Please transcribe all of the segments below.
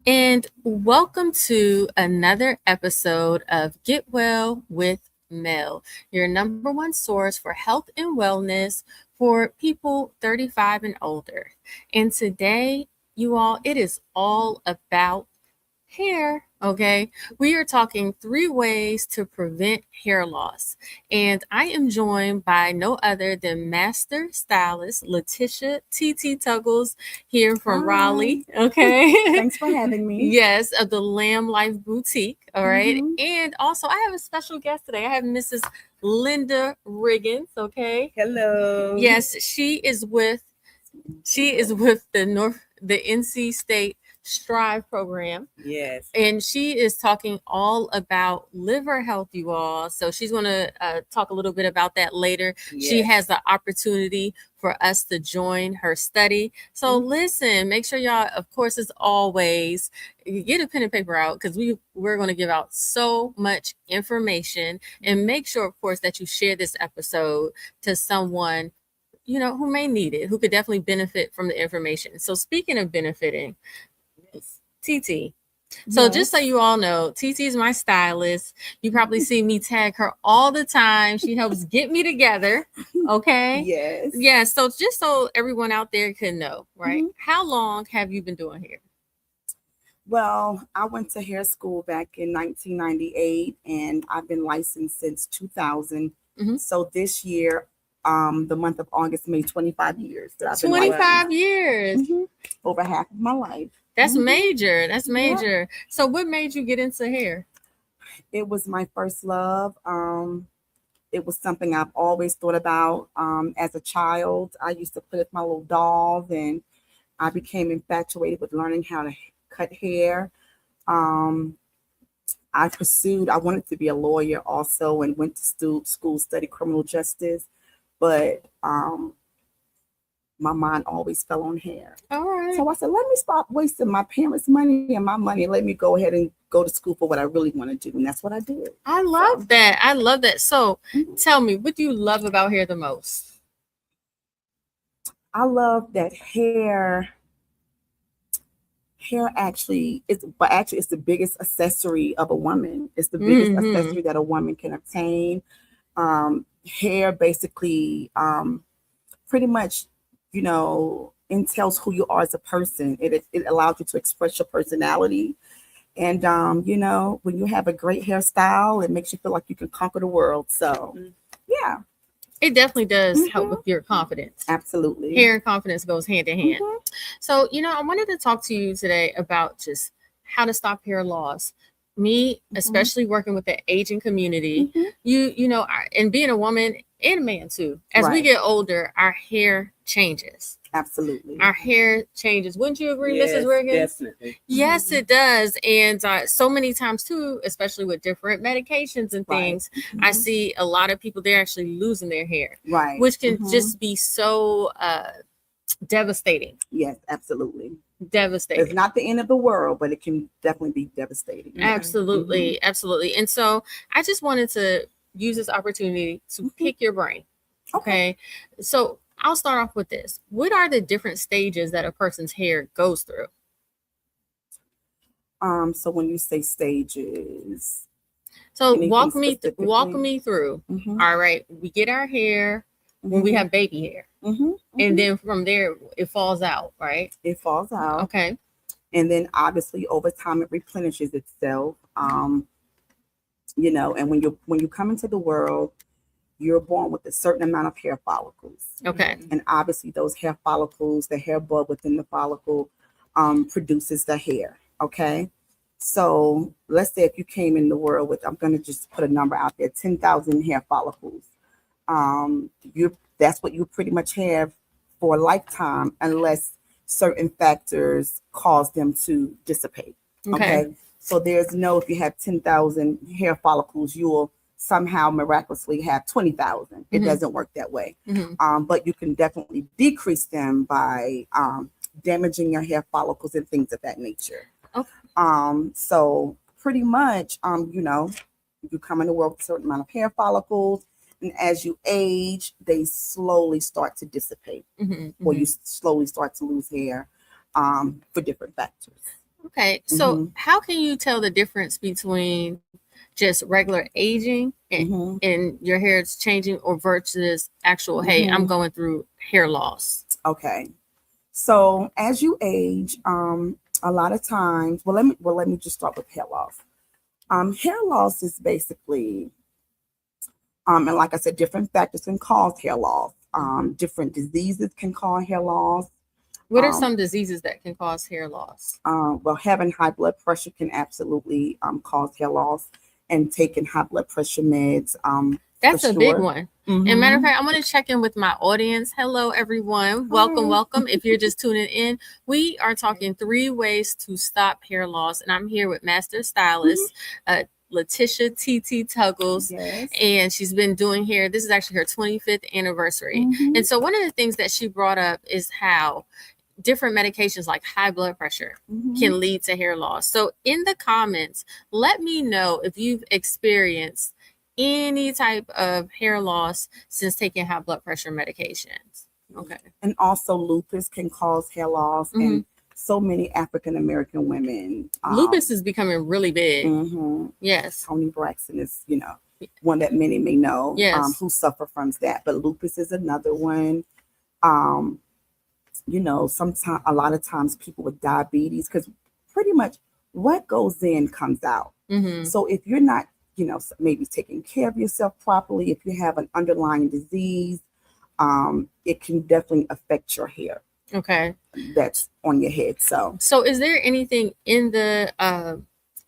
And welcome to another episode of Get Well with Mel, your number one source for health and wellness for people 35 and older. And today, you all, it is all about hair. Okay, we are talking 3 ways to prevent hair loss, and I am joined by no other than Master Stylist Letitia Tuggles here from Hi. Raleigh. Okay, Thanks for having me. yes, of the Lamb Life Boutique. All right, hmm and also I have a special guest today. I have Mrs. Linda Riggins. Okay, Hello. yes, she is with the NC State Strive program, Yes. and she is talking all about liver health, you all. So she's going to talk a little bit about that later. She Yes. has the opportunity for us to join her study. So Mhm. listen, make sure y'all, of course, as always, you get a pen and paper out because we're going to give out so much information, and make sure, of course, that you share this episode to someone who may need it, who could definitely benefit from the information. So speaking of benefiting, Yes. TT. So just so Yes. you all know, TT is my stylist. You probably see me tag her all the time. She helps get me together. Okay. Yes. Yeah. So just so everyone out there can know, right? hmm How long have you been doing hair? Well, I went to hair school back in 1998 and I've been licensed since 2000. Hmm. So this year, the month of August made 25 years that I've been licensed. 25 years. hmm Over half of my life. That's hmm major. That's Yeah. major. So what made you get into hair? It was my first love. It was something I've always thought about. As a child, I used to play with my little dolls, and I became infatuated with learning how to cut hair. Um, I wanted to be a lawyer also, and went to school study criminal justice, but my mind always fell on hair. All right. So I said, let me stop wasting my parents' money and my money, and let me go ahead and go to school for what I really want to do, and that's what I did. I So. love that. I love that. So Mhm. tell me, what do you love about hair the most? I love that hair actually it's the biggest accessory of a woman. It's the biggest Hmm. accessory that a woman can obtain. Hair basically pretty much, entails who you are as a person. It allows you to express your personality. And when you have a great hairstyle, it makes you feel like you can conquer the world. So yeah. It definitely does help with hmm your confidence. Absolutely. Hair and confidence goes hand in hand. hmm So, I wanted to talk to you today about just how to stop hair loss. Me, hmm especially working with the aging community, hmm and being a woman and a man too, as we Right. get older, our hair changes. Absolutely. Our hair changes. Wouldn't you agree, Mrs. Yes, Riggins? definitely. Yes, Mhm. it does. And so many times, too, especially with different medications and Right. things, I Mhm. see a lot of people, they're actually losing their hair, Right. which can Mhm. just be so devastating. Yes, absolutely. It's Devastating. not the end of the world, but it can definitely be devastating. Yeah. Mhm. Absolutely. Absolutely. And so I just wanted to use this opportunity to Mhm. pick your brain. Okay. Okay. So I'll start off with this. What are the different stages that a person's hair goes through? So when you say stages, So anything walk specifically? me through. Mhm. All right, we get our hair when we Mhm. have baby hair, Mhm. and Mhm. then from there it falls out, right? It falls out, Okay. and then obviously over time it replenishes itself. And when you come into the world, you're born with a certain amount of hair follicles. Okay. And obviously those hair follicles, the hair bulb within the follicle, produces the hair. Okay. So let's say if you came in the world with, I'm going to just put a number out there, 10,000 hair follicles. You That's what you pretty much have for a lifetime, unless certain factors cause them to dissipate. Okay. Okay. So there's no, if you have 10,000 hair follicles, you will somehow miraculously have 20,000. It Mm-hmm. doesn't work that way. Mm-hmm. But you can definitely decrease them by damaging your hair follicles and things of that nature. Okay. So pretty much, you come in the world with a certain amount of hair follicles, and as you age, they slowly start to dissipate, Mm-hmm. or Mm-hmm. you slowly start to lose hair for different factors. Okay, so how can you tell the difference between just regular aging and your hair is changing or versus actual, hey, I'm going through hair loss? Okay. So as you age, a lot of times, let me just start with hair loss. Hair loss is basically, and like I said, different factors can cause hair loss. Different diseases can cause hair loss. What are some diseases that can cause hair loss? Well, having high blood pressure can absolutely cause hair loss, and taking high blood pressure meds. That's a big one. And matter of fact, I want to check in with my audience. Hello, everyone. Welcome, welcome. If you're just tuning in, we are talking 3 ways to stop hair loss. And I'm here with Master Stylist Letitia Tuggles. Yes. And she's been doing hair. This is actually her 25th anniversary. And so one of the things that she brought up is how different medications like high blood pressure can lead to hair loss. So in the comments, let me know if you've experienced any type of hair loss since taking high blood pressure medications. Okay. And also lupus can cause hair loss, and so many African American women. Lupus is becoming really big. Yes. Tony Braxton is, one that many may know, yes. Who suffer from that. But lupus is another one. Sometimes, a lot of times people with diabetes, because pretty much what goes in comes out. So if you're not, maybe taking care of yourself properly, if you have an underlying disease, it can definitely affect your hair. Okay. That's on your head. So is there anything in the,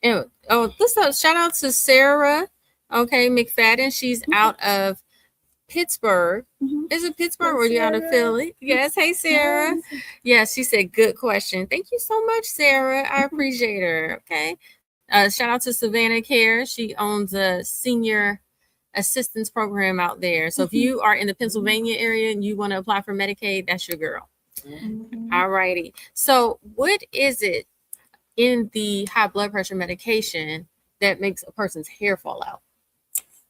shout out to Sarah, okay, McFadden. She's out of Pittsburgh. Is it Pittsburgh or are you out of Philly? Yes. Hey, Sarah. Yes, she said, good question. Thank you so much, Sarah. I appreciate her. Okay. Shout out to Savannah Care. She owns a senior assistance program out there. So if you are in the Pennsylvania area and you want to apply for Medicaid, that's your girl. All righty. So what is it in the high blood pressure medication that makes a person's hair fall out?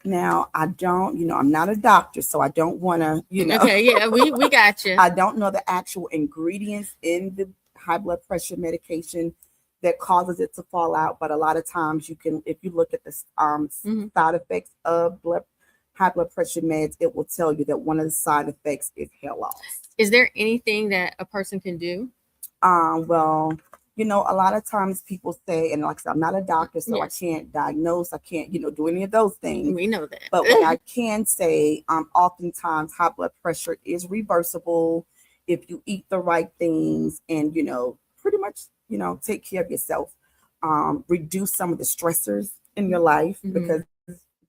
Now, I don't, I'm not a doctor, so I don't want to, Okay, yeah, we got you. I don't know the actual ingredients in the high blood pressure medication that causes it to fall out. But a lot of times if you look at the side effects of high blood pressure meds, it will tell you that one of the side effects is hair loss. Is there anything that a person can do? Well, a lot of times people say, and like I said, I'm not a doctor, so I can't diagnose, I can't, do any of those things. We know that. But what I can say, oftentimes high blood pressure is reversible if you eat the right things and, pretty much, take care of yourself. Reduce some of the stressors in your life because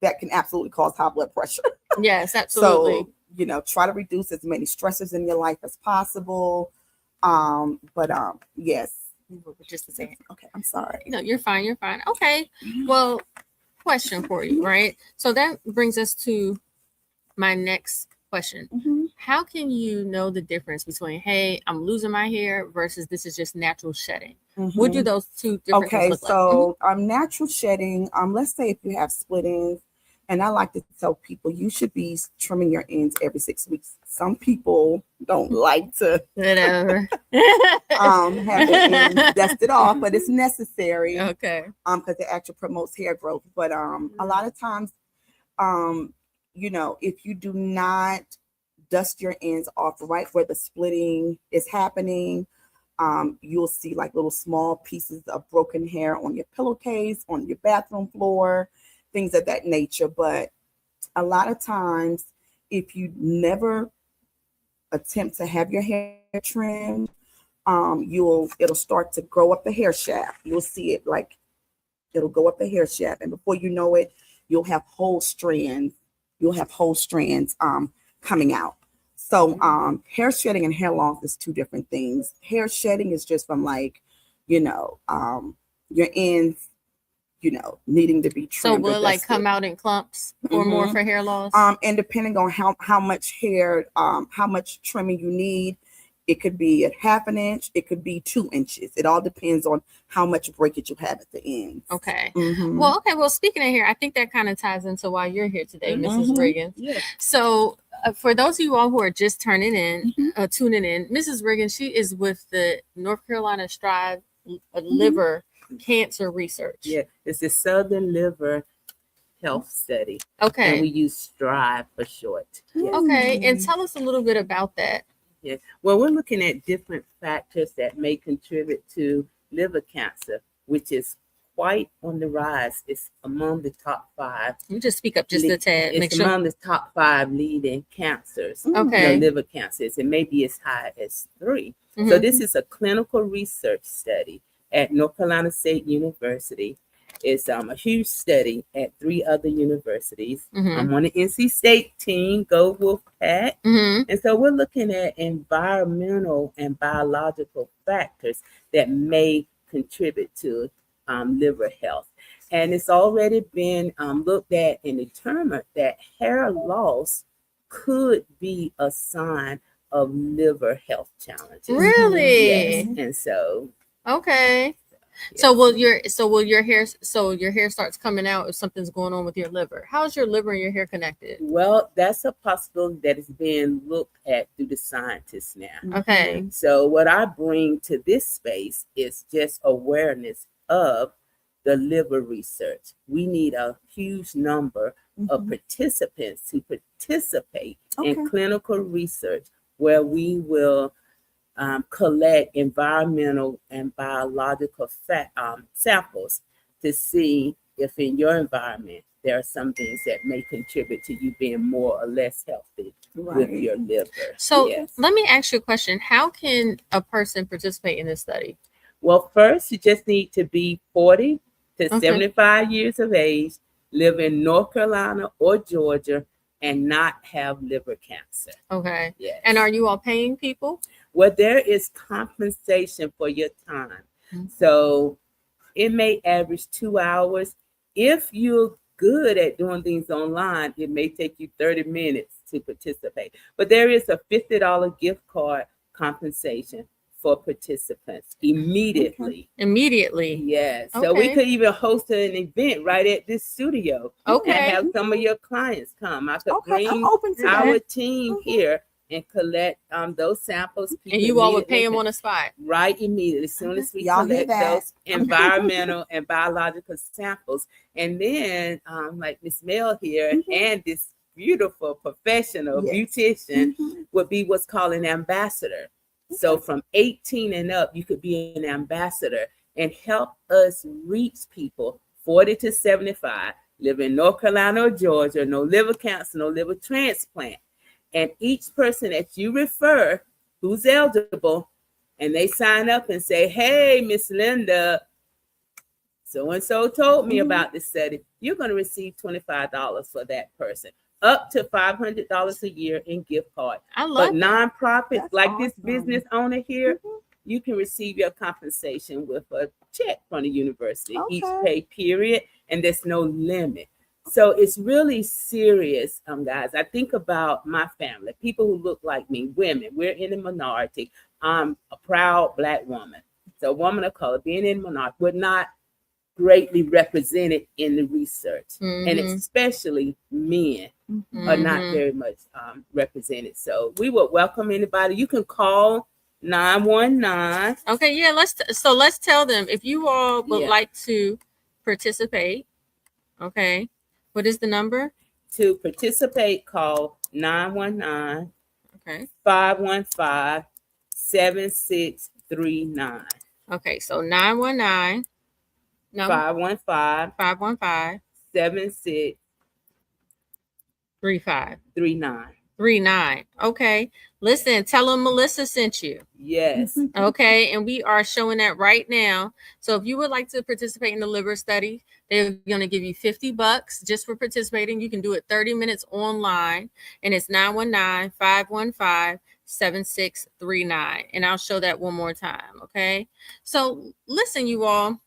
that can absolutely cause high blood pressure. Yes, absolutely. So, try to reduce as many stressors in your life as possible. Yes. Just a second. Okay, I'm sorry. No, you're fine. You're fine. Okay. Well, question for you, right? So that brings us to my next question. How can you know the difference between, hey, I'm losing my hair versus this is just natural shedding? What do those two differences look like? So natural shedding, let's say if you have split ends, and I like to tell people you should be trimming your ends every 6 weeks. Some people don't like to whatever have their ends dusted off, but it's necessary. Okay. Because it actually promotes hair growth. But a lot of times, if you do not dust your ends off right where the splitting is happening, you'll see like little small pieces of broken hair on your pillowcase, on your bathroom floor, things of that nature. But a lot of times, if you never attempt to have your hair trimmed, it'll start to grow up the hair shaft. You'll see it like it'll go up the hair shaft, and before you know it, you'll have whole strands. Coming out. So hair shedding and hair loss is two different things. Hair shedding is just from like, your ends, needing to be trimmed. So will it like come out in clumps or more for hair loss? And depending on how much hair, how much trimming you need, it could be a half an inch, it could be 2 inches. It all depends on how much breakage you have at the end. Okay. Well, speaking of hair, I think that kind of ties into why you're here today, Mrs. Riggins. Yeah. So for those of you all who are just tuning in, Mrs. Riggins, she is with the North Carolina Strive liver cancer research. Yeah, it's the Southern Liver Health Study. Okay. And we use STRIVE for short. Yes. Okay. And tell us a little bit about that. Yeah. Well, we're looking at different factors that may contribute to liver cancer, which is quite on the rise. It's among the top 5. You just speak up just a tad. It's among the top 5 leading cancers. Okay. Liver cancers. It may be as high as 3. So this is a clinical research study at North Carolina State University. It's a huge study at 3 other universities. I'm on the NC State team, go Wolfpack. And so we're looking at environmental and biological factors that may contribute to liver health. And it's already been looked at and determined that hair loss could be a sign of liver health challenges. Really? Yes. And so okay. Yes. So will your hair starts coming out if something's going on with your liver? How's your liver and your hair connected? Well, that's a possibility that is being looked at through the scientists now. Okay. So what I bring to this space is just awareness of the liver research. We need a huge number of participants to participate in clinical research where we will collect environmental and biological samples to see if in your environment there are some things that may contribute to you being more or less healthy with your liver. So let me ask you a question. How can a person participate in this study? Well, first, you just need to be 40 to 75 years of age, live in North Carolina or Georgia, and not have liver cancer. Okay. Yes. And are you all paying people? Well, there is compensation for your time. So it may average 2 hours. If you're good at doing things online, it may take you 30 minutes to participate. But there is a $50 gift card compensation for participants immediately. Immediately. Yes. So we could even host an event right at this studio. And have some of your clients come. I could bring our team here and collect those samples. And you all would pay them on the spot. Right, immediately. As soon as we collect those environmental and biological samples. And then like Miss Mel here and this beautiful professional beautician would be what's called an ambassador. So from 18 and up, you could be an ambassador and help us reach people 40 to 75, live in North Carolina or Georgia, no liver cancer, no liver transplant. And each person that you refer who's eligible, and they sign up and say, hey, Miss Linda, so-and-so told me about this study, you're going to receive $25 for that person. Up to $500 a year in gift card. I love But nonprofits like this business owner here, you can receive your compensation with a check from the university each pay period, and there's no limit. So it's really serious, guys. I think about my family, people who look like me, women. We're in the minority. I'm a proud Black woman. So a woman of color, being in the minority, we're not greatly represented in the research, and especially men are not very much represented. So we would welcome anybody. You can call 919. Okay, yeah. Let's tell them if you all would like to participate. Okay, what is the number? To participate, call 919. Okay. 515-7639. Okay, so 919. No. 515 7639. Okay. Listen, tell them Melissa sent you. Yes. Okay. And we are showing that right now. So if you would like to participate in the liver study, they're going to give you $50 just for participating. You can do it 30 minutes online, and it's 919-515-7639. And I'll show that one more time. Okay. So listen, you all.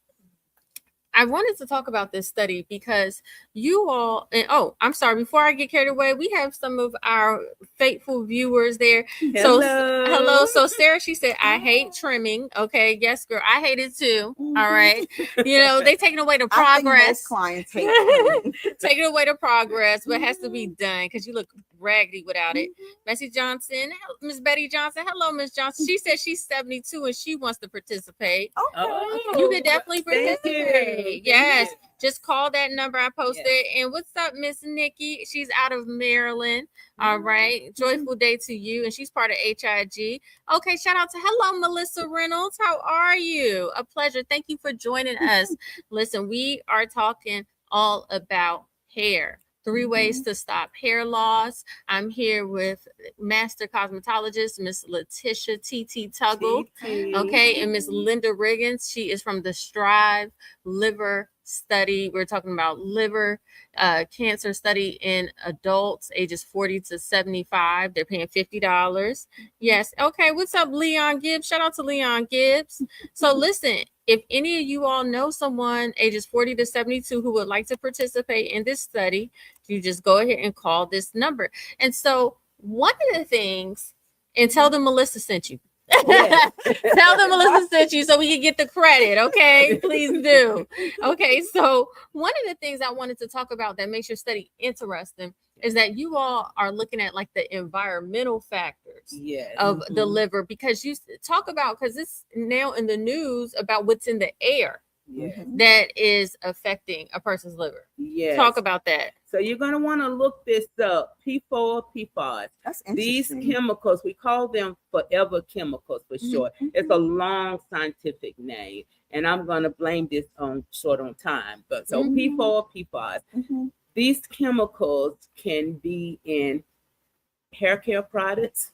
I wanted to talk about this study because you all, and I'm sorry, before I get carried away, we have some of our faithful viewers there. Hello. Hello. So Sarah, she said, I hate trimming. Okay. Yes, girl. I hate it too. All right. You know, they taking away the progress. I think most clients hate trimming. Taking away the progress, but it has to be done because you look raggedy without it. Bessie Johnson, Miss Betty Johnson. Hello, Miss Johnson. She says she's 72 and she wants to participate. Okay. You could definitely participate. Yes. Just call that number I posted. And what's up, Miss Nikki? She's out of Maryland. All right. Joyful day to you. And she's part of HIG. Okay. Shout out to hello, Melissa Reynolds. How are you? A pleasure. Thank you for joining us. Listen, we are talking all about hair. 3 ways to stop hair loss. I'm here with Master Cosmetologist, Miss Letitia Tuggles. Okay, and Miss Linda Riggins. She is from the Strive Liver Study. We're talking about liver cancer study in adults ages 40 to 75. They're paying $50. Yes. Okay. What's up, Leon Gibbs? Shout out to Leon Gibbs. So listen, if any of you all know someone ages 40 to 72 who would like to participate in this study, you just go ahead and call this number. And so one of the things, and tell them Melissa sent you. Yes. Tell them Melissa sent you so we can get the credit. Okay, please do. Okay, so one of the things I wanted to talk about that makes your study interesting is that you all are looking at like the environmental factors of the liver, because you talk about, because it's now in the news about what's in the air that is affecting a person's liver. Talk about that. So you're going to want to look this up. P4, PFAS. That's These interesting. chemicals, we call them forever chemicals for short. It's a long scientific name, and I'm going to blame this on short on time. But so P4, PFAS. These chemicals can be in hair care products,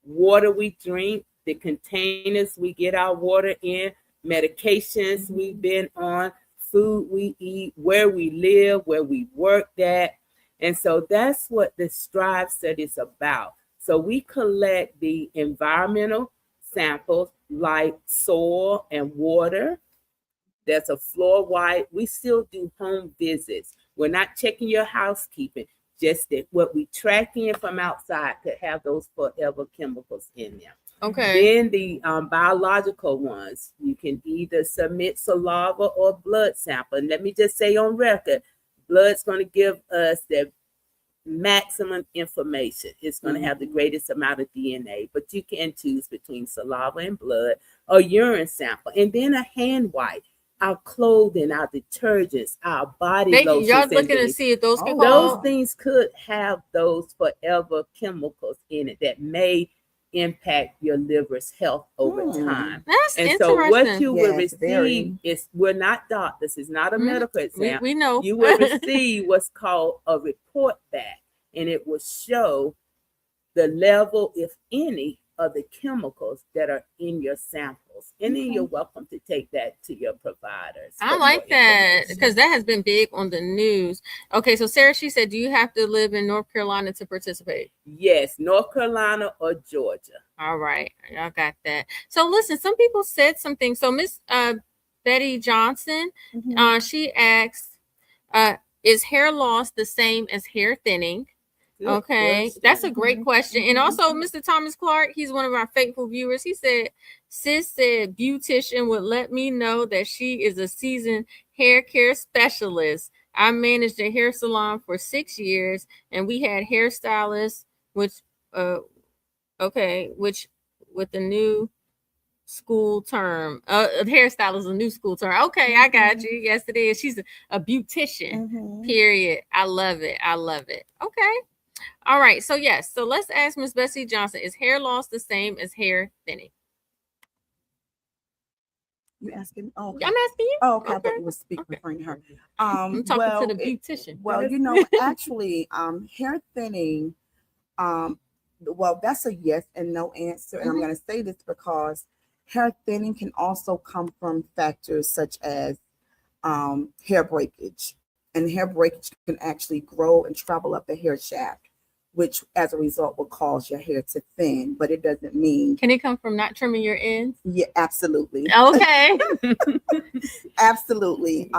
water we drink, the containers we get our water in, medications we've been on, food we eat, where we live, where we work at. And so that's what the Strive study is about. So we collect the environmental samples like soil and water. There's a floor wipe. We still do home visits. We're not checking your housekeeping, just that what we track in from outside could have those forever chemicals in them. Okay. Then the biological ones, you can either submit saliva or blood sample. And let me just say on record, blood's going to give us the maximum information. It's going to have the greatest amount of DNA, but you can choose between saliva and blood or urine sample. And then a hand wipe. Our clothing, our detergents, our body lotions. Y'all looking to see if those can those things could have those forever chemicals in it that may impact your liver's health over time. That's and interesting. So what you will receive is, we're not doctors, it's not a medical exam. We know. You will receive what's called a report back, and it will show the level, if any, of the chemicals that are in your samples. And then you're welcome to take that to your providers. I like that, because that has been big on the news. Okay, so Sarah, she said, do you have to live in North Carolina to participate? Yes, North Carolina or Georgia. All right, y'all got that. So listen, some people said something. So Miss Betty Johnson, she asked, is hair loss the same as hair thinning? Good question. That's a great question. And also, Mr. Thomas Clark, he's one of our faithful viewers. He said, sis said beautician would let me know that she is a seasoned hair care specialist. I managed a hair salon for 6 years, and we had hairstylists, which with the new school term, hairstylist is a new school term. Okay, I got you. Yes, it is. She's a beautician. Period. I love it. Okay. All right. So yes. So let's ask Miss Bessie Johnson, is hair loss the same as hair thinning? You asking? Oh, okay. I'm asking you. Oh, okay. I thought you were speaking referring to her. I'm talking to the beautician. Well, actually, hair thinning, well, that's a yes and no answer. And I'm going to say this because hair thinning can also come from factors such as hair breakage. And hair breakage can actually grow and travel up the hair shaft, which as a result will cause your hair to thin, but it doesn't mean. Can it come from not trimming your ends? Yeah, absolutely. Okay. Absolutely.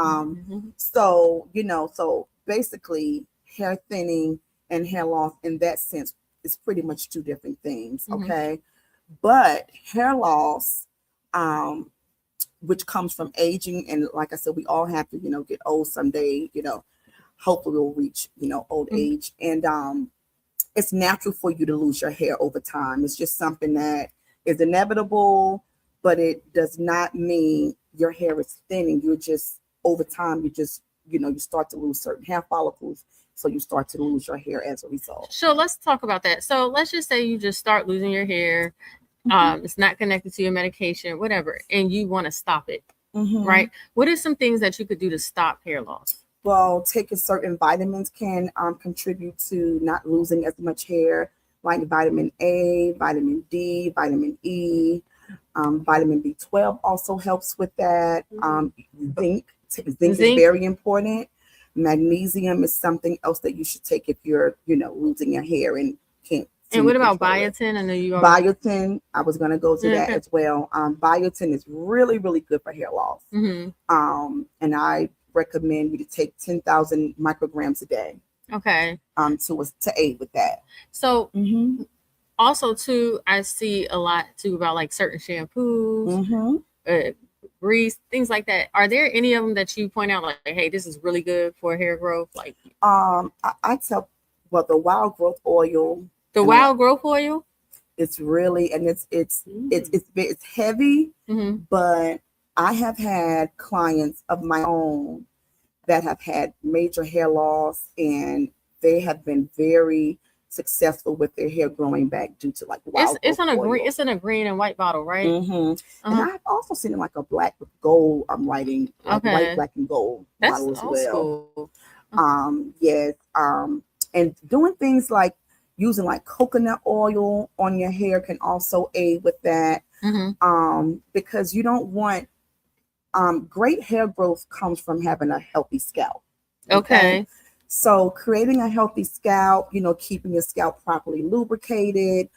So, so basically hair thinning and hair loss in that sense is pretty much two different things. Okay. But hair loss, which comes from aging, and like I said, we all have to, get old someday, hopefully we'll reach, old age. And it's natural for you to lose your hair over time. It's just something that is inevitable, but it does not mean your hair is thinning. You're just, over time, you start to lose certain hair follicles. So you start to lose your hair as a result. So let's talk about that. So let's just say you just start losing your hair. It's not connected to your medication, whatever, and you want to stop it, right? What are some things that you could do to stop hair loss? Well, taking certain vitamins can contribute to not losing as much hair, like vitamin A, vitamin D, vitamin E. Vitamin B12 also helps with that. Zinc is very important. Magnesium is something else that you should take if you're, losing your hair and can't. And what about biotin? I know you are. Biotin, I was going to go to that as well. Biotin is really, really good for hair loss. And I recommend you to take 10,000 micrograms a day. Okay. To aid with that. So also too, I see a lot too about like certain shampoos, grease, things like that. Are there any of them that you point out like, hey, this is really good for hair growth? Like, I tell, well, the wild growth oil. The wild growth oil. It's really, and it's heavy, but I have had clients of my own that have had major hair loss, and they have been very successful with their hair growing back due to like wild it's on a oil. green, it's in a green and white bottle, right? And I've also seen it like a black with gold. I'm writing like white, black, and gold bottle as well. School. Yes. And doing things like using like coconut oil on your hair can also aid with that. Because you don't want great hair growth comes from having a healthy scalp. Okay. So creating a healthy scalp, keeping your scalp properly lubricated,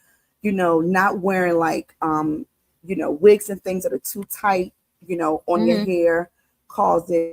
not wearing like, wigs and things that are too tight, on your hair, causing,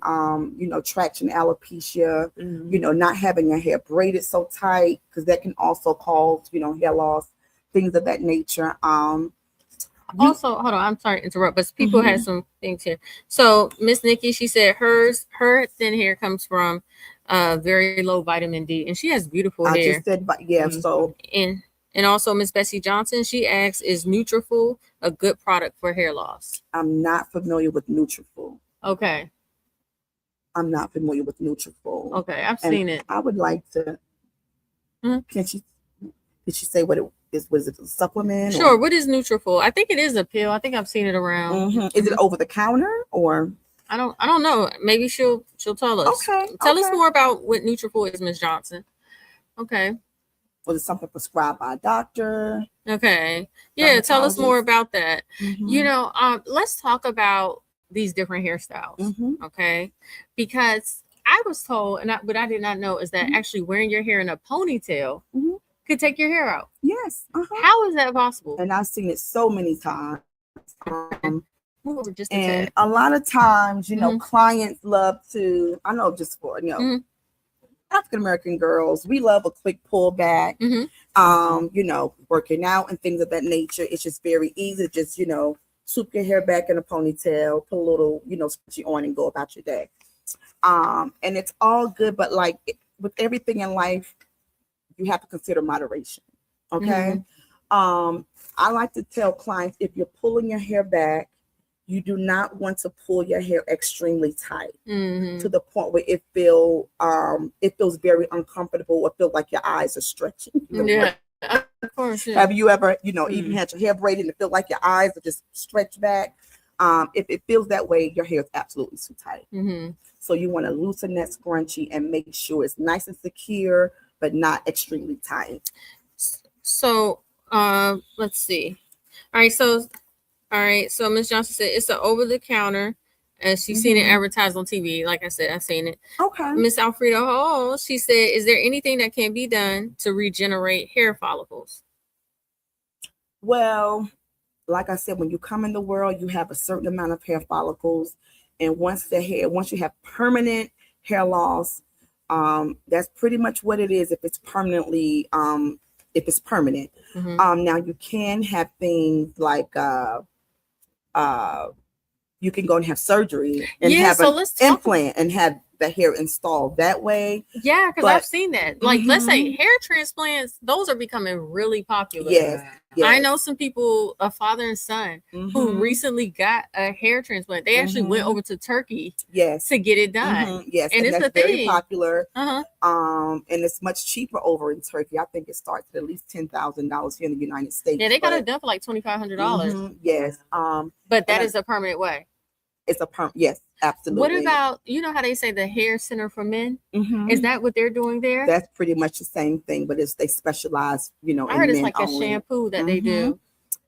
traction alopecia, not having your hair braided so tight, because that can also cause, hair loss, things of that nature. Also, hold on, I'm sorry to interrupt, but people had some things here. So Miss Nikki, she said her thin hair comes from very low vitamin D, and she has beautiful hair. I just said, but yeah, so and also Miss Bessie Johnson, she asks, is Nutrafol a good product for hair loss? I'm not familiar with Nutrafol. Okay. I'm not familiar with Nutrafol. Okay, I've seen it. I would like to. Did she say what it is? Was it a supplement? Sure. What is Nutrafol? I think it is a pill. I think I've seen it around. Is it over the counter or? I don't know. Maybe she'll tell us. Okay. Tell us more about what Nutrafol is, Miss Johnson. Okay. Was it something prescribed by a doctor? Okay. Yeah, tell us more about that. Let's talk about these different hairstyles. Okay. Because I was told, but I did not know, is that actually wearing your hair in a ponytail could take your hair out. Yes. How is that possible? And I've seen it so many times. Just and a lot of times, clients love to, I know just for, African American girls, we love a quick pullback, working out and things of that nature. It's just very easy to just, swoop your hair back in a ponytail, put a little, scrunchie on and go about your day. And it's all good, but like with everything in life, you have to consider moderation. Okay. I like to tell clients, if you're pulling your hair back, you do not want to pull your hair extremely tight to the point where it feels very uncomfortable or feel like your eyes are stretching. Yeah, of course. Yeah. Have you ever, even had your hair braided and feel like your eyes are just stretched back? If it feels that way, your hair is absolutely too tight. So you want to loosen that scrunchie and make sure it's nice and secure, but not extremely tight. So let's see. All right, so Miss Johnson said it's an over-the-counter, and she's seen it advertised on TV. Like I said, I've seen it. Okay. Miss Alfreda Hall, she said, is there anything that can be done to regenerate hair follicles? Well, like I said, when you come in the world, you have a certain amount of hair follicles, and once you have permanent hair loss, that's pretty much what it is. If it's permanent. Now you can have things like you can go and have surgery and Yeah, have so an let's talk implant and have the hair installed that way. Yeah, because But- I've seen that. Like, let's say hair transplants, those are becoming really popular. Yes, yes. I know some people, a father and son, who recently got a hair transplant. They actually went over to Turkey yes, to get it done. yes, And it's that's a very thing. popular. Uh-huh. And it's much cheaper over in Turkey. I think it starts at least $10,000 here in the United States. Yeah, they got it done for like $2,500. Yes. But that is a permanent way. It's a yes, absolutely. What about, you know how they say the hair center for men? Is that what they're doing there? That's pretty much the same thing, but they specialize, you know, I heard in it's men like only. a shampoo that they do.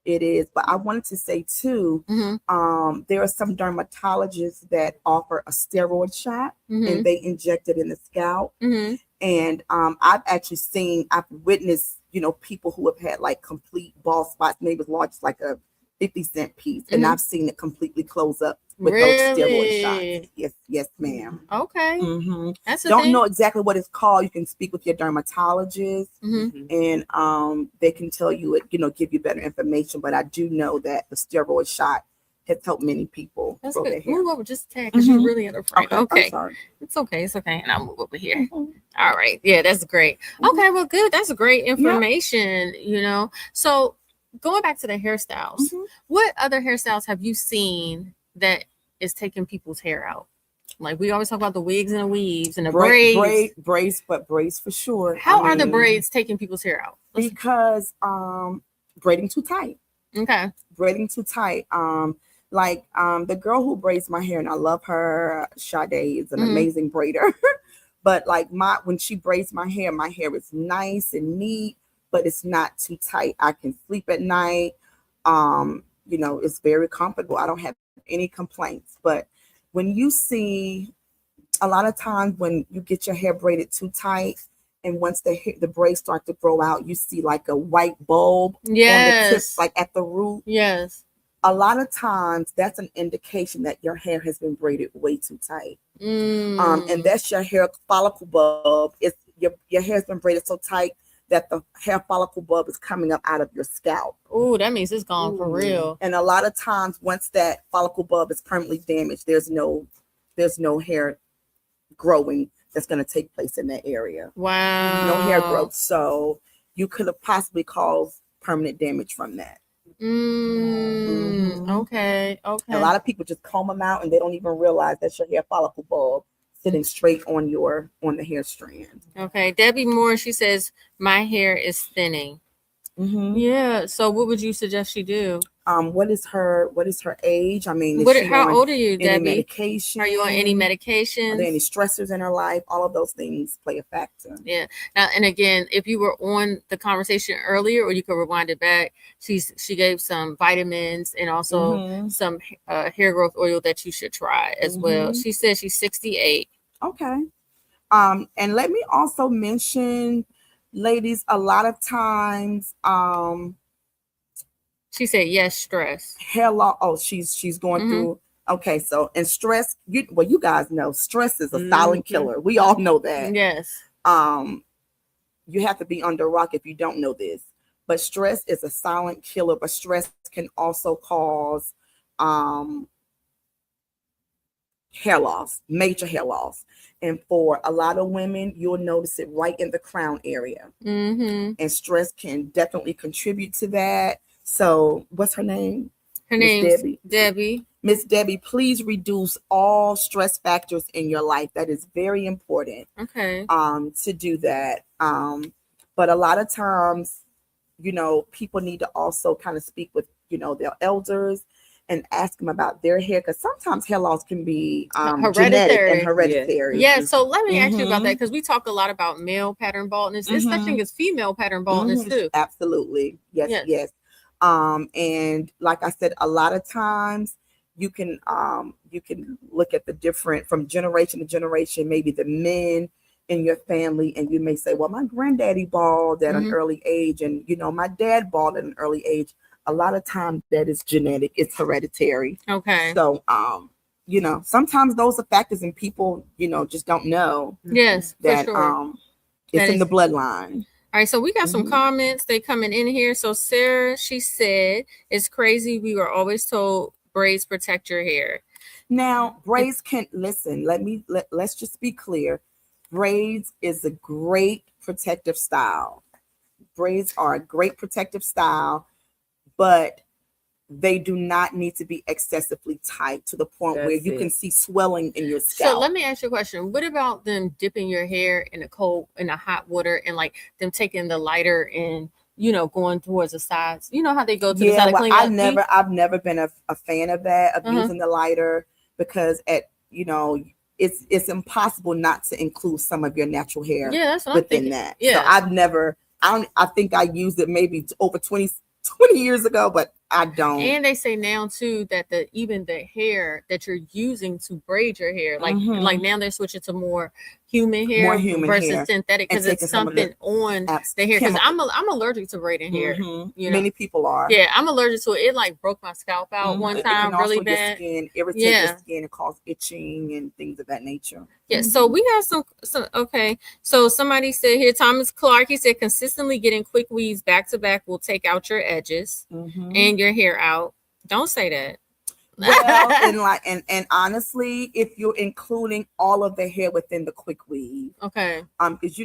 It is, but I wanted to say too, there are some dermatologists that offer a steroid shot and they inject it in the scalp. And I've witnessed, you know, people who have had like complete bald spots, maybe as large as like a 50-cent piece, and I've seen it completely close up with those steroid shots. Yes, ma'am. Okay. That's Don't know exactly what it's called. You can speak with your dermatologist, and they can tell you it, you know, give you better information. But I do know that the steroid shot has helped many people grow their hair. Move over just a tad because you're really in the front. Okay. I'm sorry. It's okay. And I'll move over here. All right. Yeah, that's great. Okay, well, good. That's great information, you know. So going back to the hairstyles, what other hairstyles have you seen that is taking people's hair out? Like, we always talk about the wigs and the weaves and the braids. Braids for sure. How are the braids taking people's hair out? Because braiding too tight. Okay. Braiding too tight. The girl who braids my hair, and I love her, Sade, is an amazing braider. But like when she braids my hair is nice and neat, but it's not too tight. I can sleep at night. You know, it's very comfortable. I don't have any complaints. But when you see, a lot of times when you get your hair braided too tight, and once the braids start to grow out, you see like a white bulb on the tip, like at the root. Yes. A lot of times that's an indication that your hair has been braided way too tight. And that's your hair follicle bulb. It's your hair's been braided so tight that the hair follicle bulb is coming up out of your scalp. Oh, that means it's gone for real. And a lot of times once that follicle bulb is permanently damaged, there's no hair growing that's going to take place in that area. Wow. No hair growth. So you could have possibly caused permanent damage from that. Okay. A lot of people just comb them out and they don't even realize that's your hair follicle bulb sitting straight on the hair strand. Okay. Debbie Moore, she says, my hair is thinning. Yeah. So what would you suggest she do? What is her age? I mean, how old are you, Debbie? Medication? Are you on any medications? Are there any stressors in her life? All of those things play a factor. Yeah. Now, and again, if you were on the conversation earlier, or you could rewind it back, she gave some vitamins and also some hair growth oil that you should try as well. She said she's 68. Okay. And let me also mention, ladies, a lot of times, she said yes, stress. Hair loss. Oh, she's going through. Okay, so and stress. You guys know stress is a silent killer. We all know that. Yes. You have to be under a rock if you don't know this. But stress is a silent killer. But stress can also cause hair loss, major hair loss. And for a lot of women, you'll notice it right in the crown area. And stress can definitely contribute to that. So what's her name? Her name's Debbie. Miss Debbie, please reduce all stress factors in your life. That is very important. Okay. To do that. But a lot of times, you know, people need to also kind of speak with, you know, their elders and ask them about their hair, because sometimes hair loss can be genetic and hereditary. Yeah, so let me ask you about that, because we talk a lot about male pattern baldness. There's such thing as female pattern baldness too. Absolutely. Yes. And like I said, a lot of times you can look at the different, from generation to generation, maybe the men in your family, and you may say, well, my granddaddy bald at an early age, and you know, my dad bald at an early age. A lot of times that is genetic, it's hereditary. Okay. So you know, sometimes those are factors and people, you know, just don't know. Yes, that for sure. It's in the bloodline. All right, so we got some comments. They coming in here. So Sarah, she said, it's crazy. We were always told braids protect your hair? Now, braids can listen. Let's just be clear. Braids is a great protective style. Braids are a great protective style, but they do not need to be excessively tight to the point where you can see swelling in your scalp. So let me ask you a question. What about them dipping your hair in a hot water, and like them taking the lighter and going towards the sides? You know how they go to the side to clean up? I've never been a fan of that, of using the lighter, because it's impossible not to include some of your natural hair within that. Yeah. So I think I used it maybe over 20 years ago, but I don't. And they say now too that even the hair that you're using to braid your hair, like now they're switching to more human hair versus synthetic, because it's something on the hair. Because I'm allergic to braiding hair. Many people are. Yeah, I'm allergic to it. It like broke my scalp out one time really bad. Irritate your skin and cause itching and things of that nature. Yeah, so we have some okay. So somebody said here, Thomas Clark, he said consistently getting quick weaves back to back will take out your edges and your hair out. Don't say that. Well, and honestly, if you're including all of the hair within the quick weave, okay, because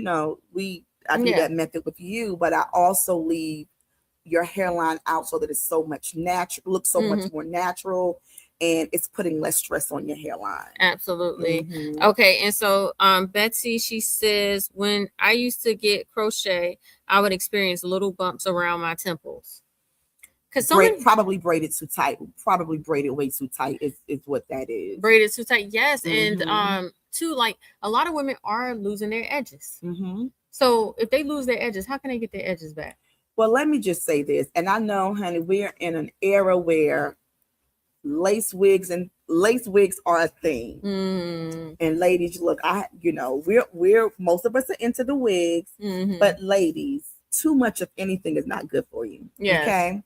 I do that method with you, but I also leave your hairline out so that it's looks so much more natural, and it's putting less stress on your hairline. Absolutely. Okay, and so Betsy, she says, when I used to get crochet, I would experience little bumps around my temples. Probably braided too tight. Probably braided way too tight is what that is. Braided too tight, yes. And too, like a lot of women are losing their edges. So if they lose their edges, how can they get their edges back? Well, let me just say this, and I know, honey, we're in an era where lace wigs are a thing. And ladies, look, we're most of us are into the wigs, but ladies, too much of anything is not good for you. Yes. Okay.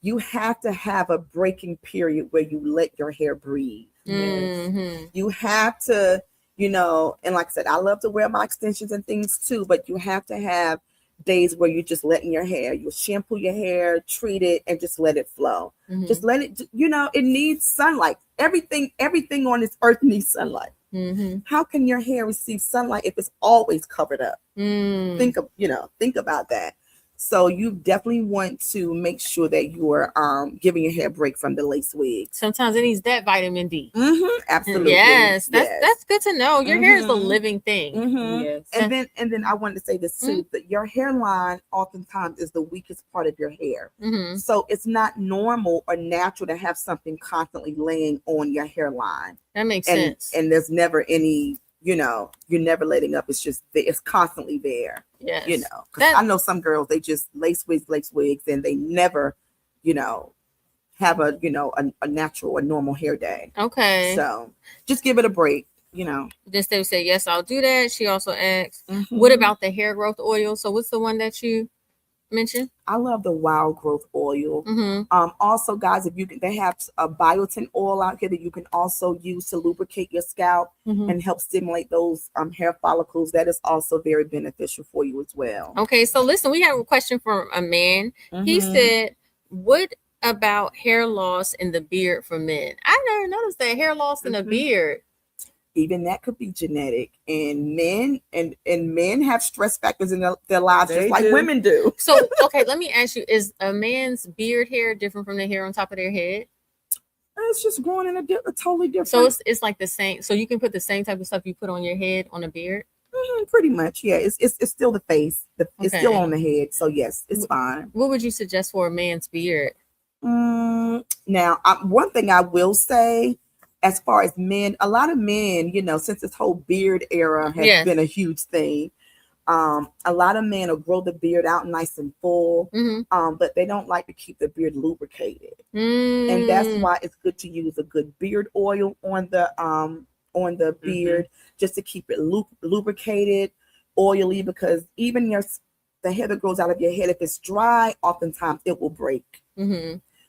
You have to have a breaking period where you let your hair breathe. You have to, and like I said, I love to wear my extensions and things too, but you have to have days where you're just letting your hair, you shampoo your hair, treat it, and just let it flow. Just let it, it needs sunlight. Everything on this earth needs sunlight. How can your hair receive sunlight if it's always covered up? Think about that. So you definitely want to make sure that you are giving your hair a break from the lace wig. Sometimes it needs that vitamin D. Absolutely. Yes, that's good to know. Your hair is a living thing. Yes. And then I wanted to say this too, that your hairline oftentimes is the weakest part of your hair. So it's not normal or natural to have something constantly laying on your hairline. That makes sense. And there's never any, you're never letting up. It's just, it's constantly there. Yes. Because I know some girls, they just lace wigs, and they never, have a natural or normal hair day. Okay. So just give it a break, This they say, yes, I'll do that. She also asked, what about the hair growth oil? So what's the one that you mentioned? I love the wild growth oil. Also, guys, they have a biotin oil out here that you can also use to lubricate your scalp and help stimulate those hair follicles. That is also very beneficial for you as well. Okay, so listen, we have a question from a man. He said, what about hair loss in the beard for men? I never noticed that hair loss in the beard. Even that could be genetic, and men have stress factors in their lives just like women do. So, okay, let me ask you: is a man's beard hair different from the hair on top of their head? It's just growing in a totally different. So it's like the same. So you can put the same type of stuff you put on your head on a beard. Pretty much, yeah. It's still the face. It's still on the head. So yes, it's fine. What would you suggest for a man's beard? Now, one thing I will say, as far as men, a lot of men, since this whole beard era has been a huge thing, a lot of men will grow the beard out nice and full, but they don't like to keep the beard lubricated. And that's why it's good to use a good beard oil on the beard, just to keep it lubricated, oily, because even the hair that grows out of your head, if it's dry, oftentimes it will break.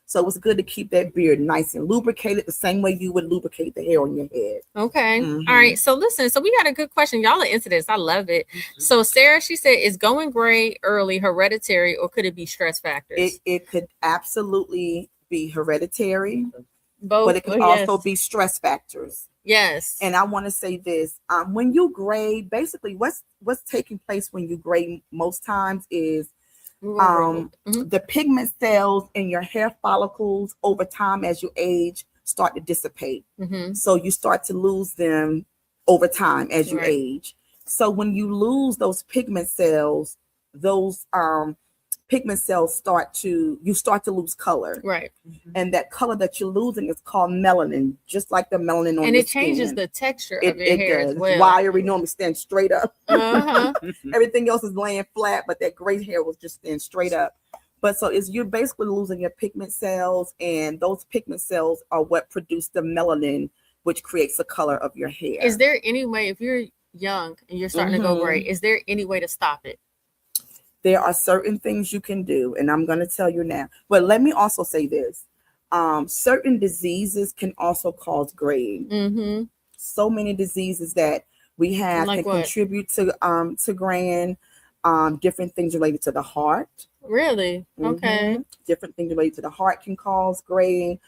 So it's good to keep that beard nice and lubricated the same way you would lubricate the hair on your head. Okay. All right. So listen, so we got a good question. Y'all are into this. I love it. So Sarah, she said, is going gray early hereditary, or could it be stress factors? It could absolutely be hereditary. but it can also be stress factors. Yes. And I want to say this: when you gray, basically, what's taking place when you gray most times is the pigment cells in your hair follicles over time as you age start to dissipate. So you start to lose them over time as you age. So when you lose those pigment cells, those pigment cells start to lose color. Right. And that color that you're losing is called melanin, just like the melanin on and your it changes skin. The texture of your hair does. as well. Wiry normally stands straight up. Everything else is laying flat, but that gray hair was just stand straight up. But so you're basically losing your pigment cells, and those pigment cells are what produce the melanin, which creates the color of your hair. Is there any way, if you're young and you're starting to go gray, is there any way to stop it? There are certain things you can do, and I'm going to tell you now. But let me also say this. Certain diseases can also cause graying. So many diseases that we have can contribute to graying. Different things related to the heart. Really? Okay. Different things related to the heart can cause graying.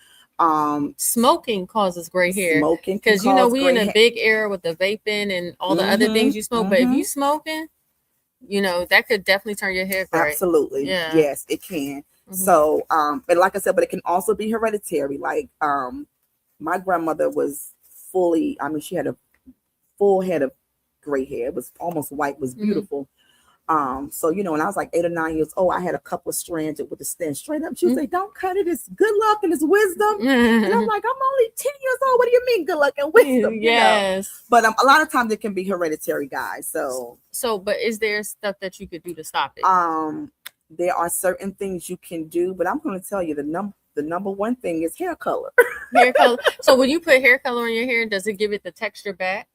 Smoking causes gray hair. Smoking, because we in a big era with the vaping and all the other things you smoke. But if you smoking, that could definitely turn your hair gray. Absolutely. Yeah. Yes, it can. So, but like I said, but it can also be hereditary. Like, my grandmother was fully, she had a full head of gray hair. It was almost white, was beautiful. So, when I was like 8 or 9 years old, I had a couple of strands that would stand straight up. She would say, don't cut it. It's good luck and it's wisdom. And I'm like, I'm only 10 years old. What do you mean good luck and wisdom? Yes. But a lot of times it can be hereditary, guys. So, but is there stuff that you could do to stop it? There are certain things you can do, but I'm going to tell you the number one thing is hair color. Hair color. So when you put hair color on your hair, does it give it the texture back?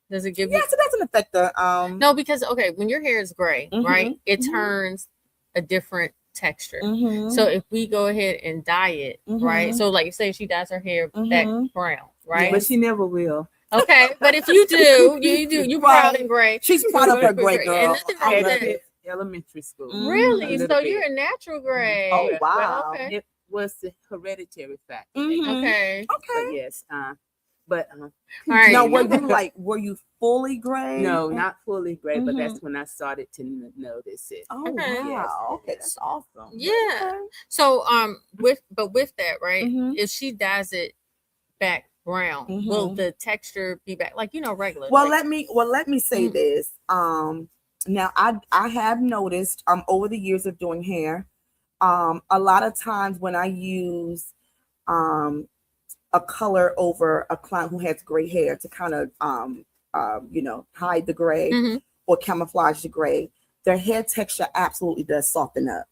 Does it give Yes, it doesn't affect the No, because when your hair is gray, right, it turns a different texture. So if we go ahead and dye it, right? So like say she dyes her hair back brown, right? Yeah, but she never will. Okay, but if you do, you proud and gray. She's proud of her gray girl. And nothing wrong with that. Elementary school. Really? So you're a natural gray. Oh wow. Well, okay. It was the hereditary factor. Okay. But yes. But all right. Now, were you fully gray? No, not fully gray, but that's when I started to notice it. Oh wow. Yes. Okay, that's awesome. Yeah. Okay. So with that, right? If she dyes it back brown, will the texture be back like regular? Well, let me say this. Now I have noticed over the years of doing hair, a lot of times when I use a color over a client who has gray hair to kind of hide the gray or camouflage the gray, their hair texture absolutely does soften up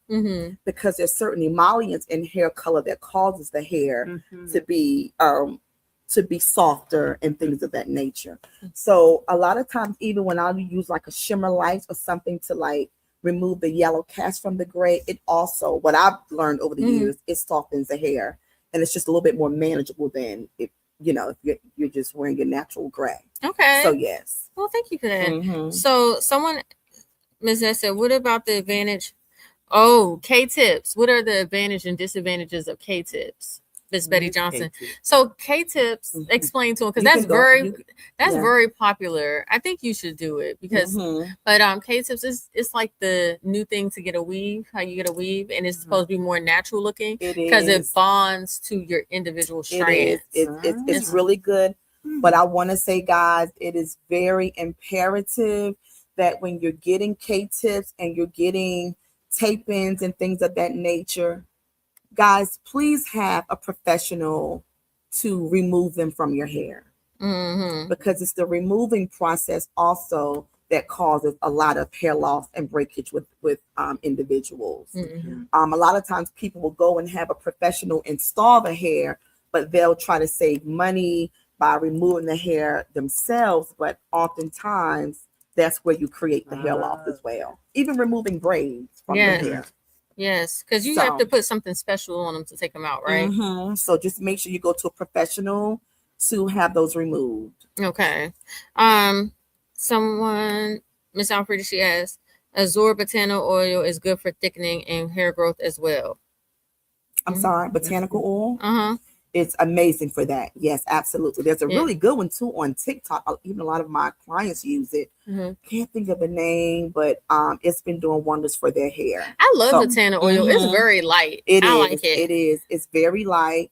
because there's certain emollients in hair color that causes the hair to be softer and things of that nature. So a lot of times, even when I use like a shimmer light or something to like remove the yellow cast from the gray, it also, what I've learned over the years, it softens the hair. And it's just a little bit more manageable than if you're just wearing your natural gray. Okay. So yes. Well, thank you for that. So Ms. S said, what about the advantage? Oh, K-tips. What are the advantage and disadvantages of K-tips? Miss Betty Johnson. So K-tips, explain to them because that's very popular. I think you should do it because, but K-tips it's like the new thing to get a weave. How you get a weave, and it's supposed to be more natural looking because it bonds to your individual strands. It's really good, but I want to say, guys, it is very imperative that when you're getting K-tips and you're getting tape-ins and things of that nature, guys, please have a professional to remove them from your hair because it's the removing process also that causes a lot of hair loss and breakage with individuals. A lot of times people will go and have a professional install the hair, but they'll try to save money by removing the hair themselves. But oftentimes that's where you create the hair loss as well. Even removing braids from your hair. Yes, because you have to put something special on them to take them out, right? So just make sure you go to a professional to have those removed. Okay. Someone, Miss Alfreda, she asked, Azure botanical oil is good for thickening and hair growth as well. I'm sorry, botanical oil? It's amazing for that. Yes, absolutely. There's a really good one too on TikTok. Even a lot of my clients use it. Can't think of the name, but it's been doing wonders for their hair. I love the tannin oil. It's very light. I like it. It is. It's very light.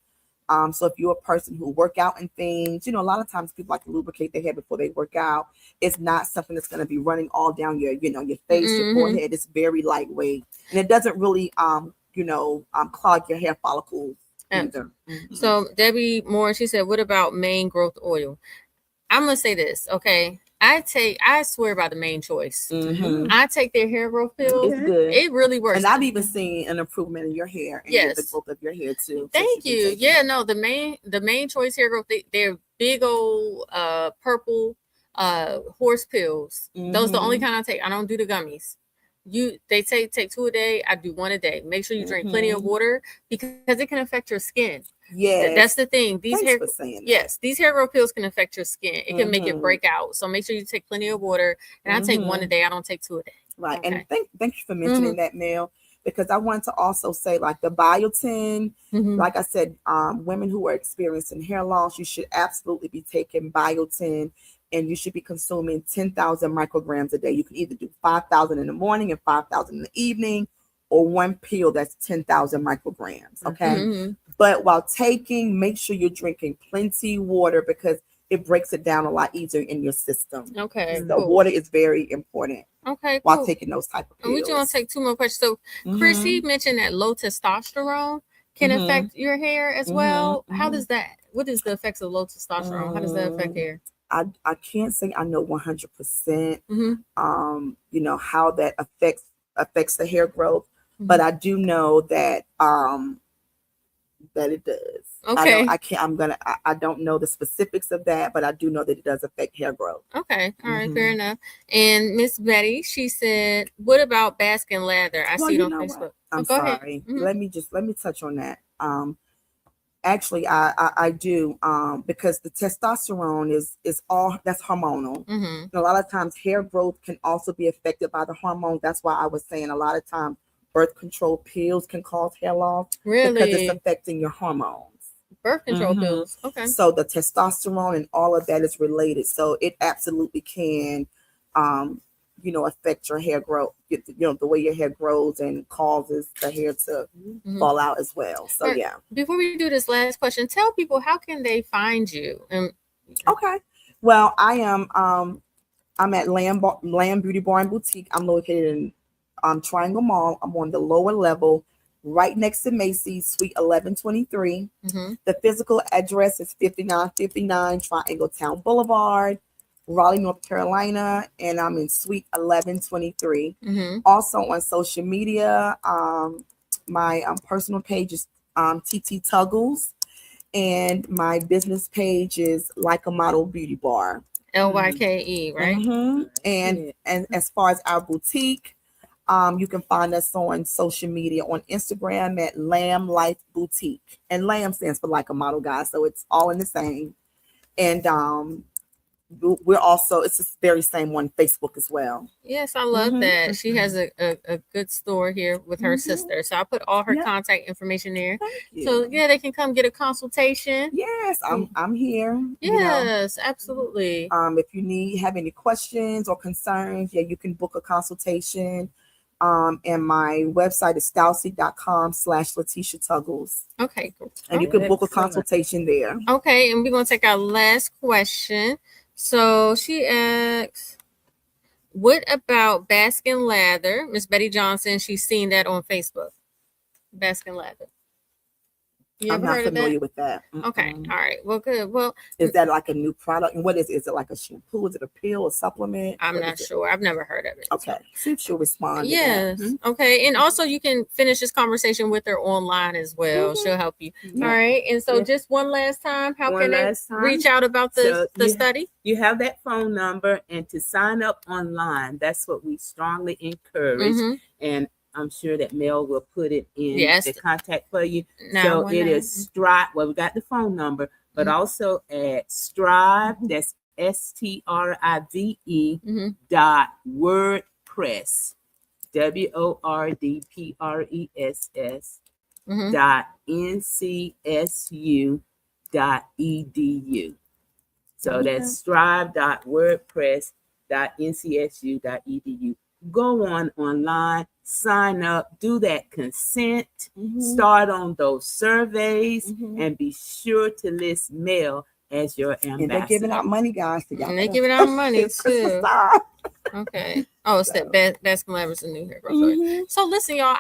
So if you're a person who work out and things, you know, a lot of times people like to lubricate their hair before they work out. It's not something that's going to be running all down your, you know, your face, your forehead. It's very lightweight, and it doesn't really, clog your hair follicles either. So Debbie Moore, she said, "What about mane growth oil?" I'm gonna say this, okay. I swear by the Main Choice. I take their hair growth pills. It's good. It really works. And I've even seen an improvement in your hair and the growth of your hair too. Thank you. Yeah, no, the Main Choice hair growth, they're big old purple horse pills. Those are the only kind I take. I don't do the gummies. They say take 2 a day. I do 1 a day. Make sure you drink plenty of water because it can affect your skin. Yeah, that's the thing. These hair growth pills can affect your skin. It can make it break out. So make sure you take plenty of water. And I take 1 a day. I don't take 2 a day. Right. Okay. And thank you for mentioning that, Mel, because I wanted to also say, like, the biotin. Like I said, women who are experiencing hair loss, you should absolutely be taking biotin, and you should be consuming 10,000 micrograms a day. You can either do 5,000 in the morning and 5,000 in the evening, or one pill that's 10,000 micrograms. Okay. But while taking, make sure you're drinking plenty water because it breaks it down a lot easier in your system. Okay. So water is very important. Okay. While taking those type of pills. We just want to take 2 more questions. So Chrissy mentioned that low testosterone can affect your hair as well. How does that? What is the effects of low testosterone? How does that affect hair? I can't say I know 100%. You know how that affects the hair growth, but I do know that that it does. Okay. I don't know the specifics of that, but I do know that it does affect hair growth. Okay. All right. Fair enough. And Miss Betty, she said, "What about basking lather?" I see it on Facebook. I'm sorry. Let me touch on that. Actually, I do because the testosterone is all that's hormonal. And a lot of times hair growth can also be affected by the hormones. That's why I was saying a lot of times birth control pills can cause hair loss. Really? Because it's affecting your hormones. Birth control pills. Okay. So the testosterone and all of that is related. So it absolutely can affect your hair growth, the way your hair grows and causes the hair to fall out as well. So yeah. Before we do this last question, tell people how can they find you? Okay. Well, I am I'm at Lamb Beauty Bar and Boutique. I'm located in Triangle Mall. I'm on the lower level, right next to Macy's, Suite 1123. The physical address is 5959 Triangle Town Boulevard, Raleigh, North Carolina, and I'm in Suite 1123. Also on social media, my personal page is TT Tuggles, and my business page is Like a Model Beauty Bar. LYKE, right? And as far as our boutique, you can find us on social media on Instagram at Lamb Life Boutique, and Lamb stands for Like a Model, guys, so it's all in the same. And we're also, it's the very same on Facebook as well. Yes, I love that. She has a good store here with her sister. So I'll put all her contact information there. So yeah, they can come get a consultation. Yes, I'm here. Yes, absolutely. If you have any questions or concerns, you can book a consultation. And my website is stylesy.com/Letitia Tuggles. Okay, cool. And you can book a consultation there. Okay, and we're gonna take our last question. So she asks, "What about basking lather?" Miss Betty Johnson, she's seen that on Facebook. Basking lather. I'm not familiar with that. Okay. All right. Well, good. Well, is that like a new product? And what is it like a shampoo? Is it a pill, a supplement? I'm not sure. I've never heard of it. Okay. See if she'll respond. Yes. Okay. And also you can finish this conversation with her online as well. She'll help you. All right. And so just one last time, how can they reach out about the study? You have that phone number, and to sign up online, that's what we strongly encourage. And I'm sure that Mel will put it in the contact for you. So it is Strive. Well, we got the phone number, but also at Strive. That's STRIVE .wordpress. WORDPRESS strive.ncsu.edu. So that's strive.wordpress.ncsu.edu. Go online, sign up, do that consent, start on those surveys, and be sure to list Mel as your ambassador. And they're giving out money, guys. So and they're giving out money too. Okay. Oh, it's that Baskin Robbins new hair growth. So listen, y'all.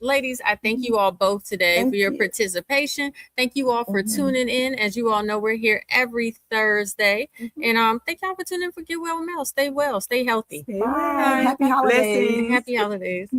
Ladies, I thank you all both today for your participation. Thank you all for tuning in. As you all know, we're here every Thursday. And thank y'all for tuning in for Get Well with Mel. Stay well, stay healthy. Bye. Happy holidays. Happy holidays.